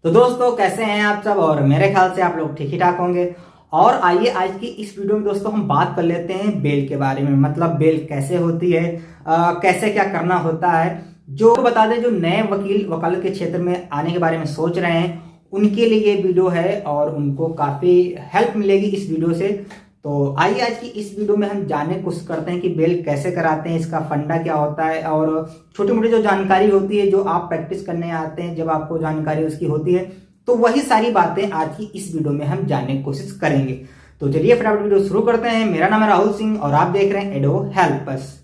तो दोस्तों कैसे हैं आप सब। और मेरे ख्याल से आप लोग ठीक ही ठाक होंगे। और आइए आज की इस वीडियो में दोस्तों हम बात कर लेते हैं बेल के बारे में। मतलब बेल कैसे होती है, कैसे क्या करना होता है। जो बता दें, जो नए वकील वकालत के क्षेत्र में आने के बारे में सोच रहे हैं उनके लिए ये वीडियो है और उनको काफ़ी हेल्प मिलेगी इस वीडियो से। तो आइए आज की इस वीडियो में हम जानने की कोशिश करते हैं कि बेल कैसे कराते हैं, इसका फंडा क्या होता है और छोटी मोटी जो जानकारी होती है जो आप प्रैक्टिस करने आते हैं, जब आपको जानकारी उसकी होती है तो वही सारी बातें आज की इस वीडियो में हम जानने की कोशिश करेंगे। तो चलिए फटाफट वीडियो शुरू करते हैं। मेरा नाम है राहुल सिंह और आप देख रहे हैं एडो हेल्प अस।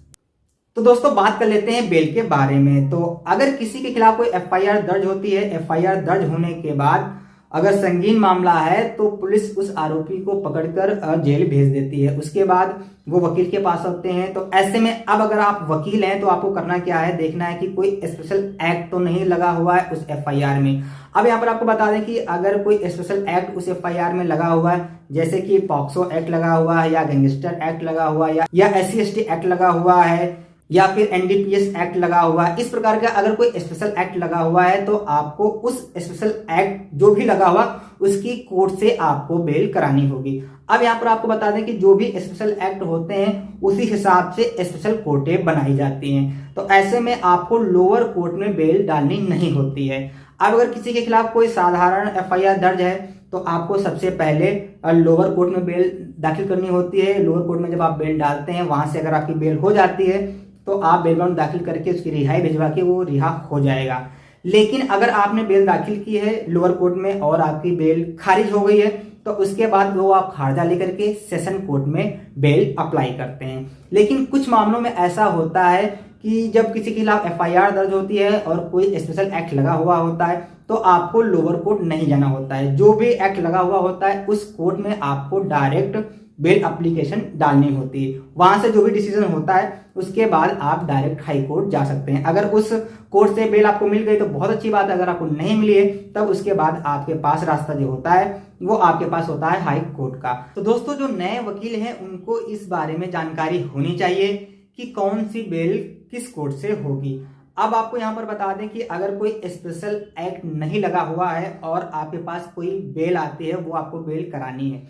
तो दोस्तों बात कर लेते हैं बेल के बारे में। तो अगर किसी के खिलाफ कोई एफआईआर दर्ज होती है, एफआईआर दर्ज होने के बाद अगर संगीन मामला है तो पुलिस उस आरोपी को पकड़कर जेल भेज देती है। उसके बाद वो वकील के पास होते हैं। तो ऐसे में अब अगर आप वकील हैं तो आपको करना क्या है, देखना है कि कोई स्पेशल एक्ट तो नहीं लगा हुआ है उस एफआईआर में। अब यहाँ पर आपको बता दें कि अगर कोई स्पेशल एक्ट उस एफआईआर में लगा हुआ है, जैसे कि पॉक्सो एक्ट लगा हुआ है या गैंगस्टर एक्ट लगा हुआ है या SC/ST एक्ट लगा हुआ है या फिर NDPS एक्ट लगा हुआ है, इस प्रकार का अगर कोई स्पेशल एक्ट लगा हुआ है तो आपको उस स्पेशल एक्ट जो भी लगा हुआ उसकी कोर्ट से आपको बेल करानी होगी। अब यहाँ पर आपको बता दें कि जो भी स्पेशल एक्ट होते हैं उसी हिसाब से स्पेशल कोर्टें बनाई जाती हैं। तो ऐसे में आपको लोअर कोर्ट में बेल डालनी नहीं होती है। अब अगर किसी के खिलाफ कोई साधारण एफआईआर दर्ज है तो आपको सबसे पहले लोअर कोर्ट में बेल दाखिल करनी होती है। लोअर कोर्ट में जब आप बेल डालते हैं वहां से अगर आपकी बेल हो जाती है तो आप बेल बाउंड दाखिल करके उसकी रिहाई भिजवा के वो रिहा हो जाएगा। लेकिन अगर आपने बेल दाखिल की है लोअर कोर्ट में और आपकी बेल खारिज हो गई है तो उसके बाद वो आप खारजा लेकर के सेशन कोर्ट में बेल अप्लाई करते हैं। लेकिन कुछ मामलों में ऐसा होता है कि जब किसी के खिलाफ एफआईआर दर्ज होती है और कोई स्पेशल एक्ट लगा हुआ होता है तो आपको लोअर कोर्ट नहीं जाना होता है। जो भी एक्ट लगा हुआ होता है उस कोर्ट में आपको डायरेक्ट बेल एप्लीकेशन डालनी होती है। वहां से जो भी डिसीजन होता है उसके बाद आप डायरेक्ट हाई कोर्ट जा सकते हैं। अगर उस कोर्ट से बेल आपको मिल गई तो बहुत अच्छी बात है, अगर आपको नहीं मिली है तब उसके बाद आपके पास रास्ता जो होता है वो आपके पास होता है हाई कोर्ट का। तो दोस्तों जो नए वकील हैं उनको इस बारे में जानकारी होनी चाहिए कि कौन सी बेल किस कोर्ट से होगी। अब आपको यहाँ पर बता दें कि अगर कोई स्पेशल एक्ट नहीं लगा हुआ है और आपके पास कोई बेल आती है, वो आपको बेल करानी है,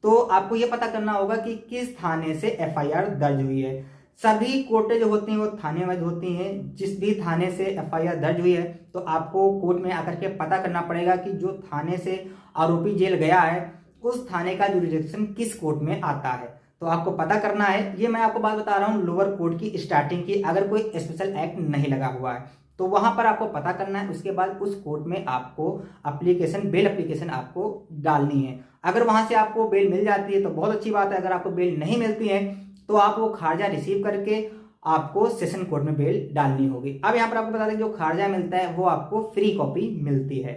तो आपको यह पता करना होगा कि किस थाने से एफआईआर दर्ज हुई है। सभी कोर्टें जो होती हैं वो थाने वाइज होती हैं। जिस भी थाने से एफआईआर दर्ज हुई है तो आपको कोर्ट में आकर के पता करना पड़ेगा कि जो थाने से आरोपी जेल गया है उस थाने का जुरिडिक्शन किस कोर्ट में आता है। तो आपको पता करना है। ये मैं आपको बात बता रहा हूँ लोअर कोर्ट की स्टार्टिंग की। अगर कोई स्पेशल एक्ट नहीं लगा हुआ है तो वहां पर आपको पता करना है। उसके बाद उस कोर्ट में आपको बेल एप्लीकेशन आपको डालनी है। अगर वहां से आपको बेल मिल जाती है तो बहुत अच्छी बात है। अगर आपको बेल नहीं मिलती है तो आप वो खारजा रिसीव करके आपको सेशन कोर्ट में बेल डालनी होगी। अब यहाँ पर आपको बता दें जो खारजा मिलता है वो आपको फ्री कॉपी मिलती है।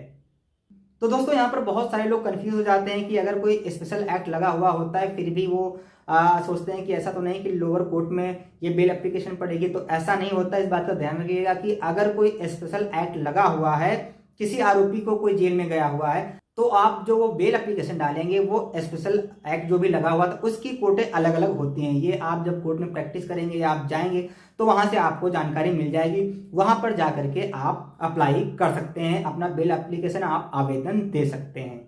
तो दोस्तों यहाँ पर बहुत सारे लोग कंफ्यूज हो जाते हैं कि अगर कोई स्पेशल एक्ट लगा हुआ होता है फिर भी वो सोचते हैं कि ऐसा तो नहीं कि लोअर कोर्ट में ये बेल एप्लीकेशन पड़ेगी। तो ऐसा नहीं होता। इस बात का ध्यान रखिएगा कि अगर कोई स्पेशल एक्ट लगा हुआ है, किसी आरोपी को कोई जेल में गया हुआ है, तो आप जो वो बेल एप्लीकेशन डालेंगे वो स्पेशल एक्ट जो भी लगा हुआ था उसकी कोर्टें अलग अलग होती हैं। ये आप जब कोर्ट में प्रैक्टिस करेंगे या आप जाएंगे तो वहां से आपको जानकारी मिल जाएगी। वहां पर जाकर के आप अप्लाई कर सकते हैं, अपना बेल एप्लीकेशन आप आवेदन दे सकते हैं।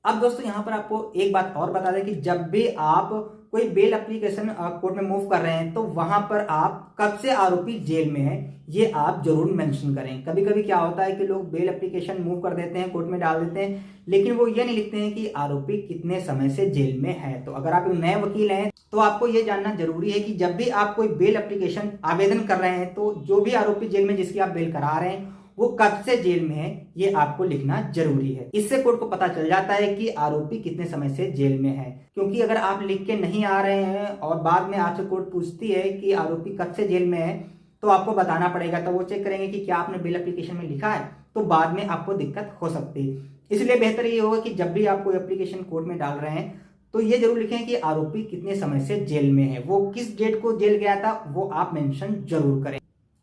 अब दोस्तों यहाँ पर आपको एक बात और बता दें कि जब भी आप कोई बेल एप्लीकेशन कोर्ट में मूव कर रहे हैं तो वहां पर आप कब से आरोपी जेल में है ये आप जरूर मेंशन करें। कभी कभी क्या होता है कि लोग बेल एप्लीकेशन मूव कर देते हैं, कोर्ट में डाल देते हैं, लेकिन वो ये नहीं लिखते हैं कि आरोपी कितने समय से जेल में है। तो अगर आप एक नए वकील हैं तो आपको ये जानना जरूरी है कि जब भी आप कोई बेल एप्लीकेशन आवेदन कर रहे हैं तो जो भी आरोपी जेल में जिसकी आप बेल करा रहे हैं वो कब से जेल में है ये आपको लिखना जरूरी है। इससे कोर्ट को पता चल जाता है कि आरोपी कितने समय से जेल में है। क्योंकि अगर आप लिख के नहीं आ रहे हैं और बाद में आपसे कोर्ट पूछती है कि आरोपी कब से जेल में है तो आपको बताना पड़ेगा। तो वो चेक करेंगे कि क्या आपने बेल एप्लीकेशन में लिखा है, तो बाद में आपको दिक्कत हो सकती है। इसलिए बेहतर ये होगा कि जब भी आप कोई एप्लीकेशन कोर्ट में डाल रहे हैं तो ये जरूर लिखें कि आरोपी कितने समय से जेल में है, वो किस डेट को जेल गया था वो आप मेंशन जरूर करें।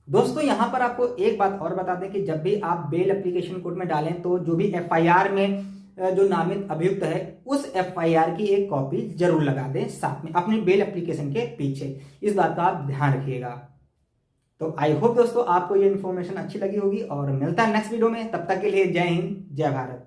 दोस्तों यहाँ पर आपको एक बात और बता दें कि जब भी आप बेल एप्लीकेशन कोर्ट में डालें तो जो भी एफआईआर में जो नामित अभियुक्त है उस एफआईआर की एक कॉपी जरूर लगा दें साथ में अपनी बेल एप्लीकेशन के पीछे। इस बात का आप ध्यान रखिएगा। तो आई होप दोस्तों आपको ये इन्फॉर्मेशन अच्छी लगी होगी और मिलता है नेक्स्ट वीडियो में। तब तक के लिए जय हिंद, जय भारत।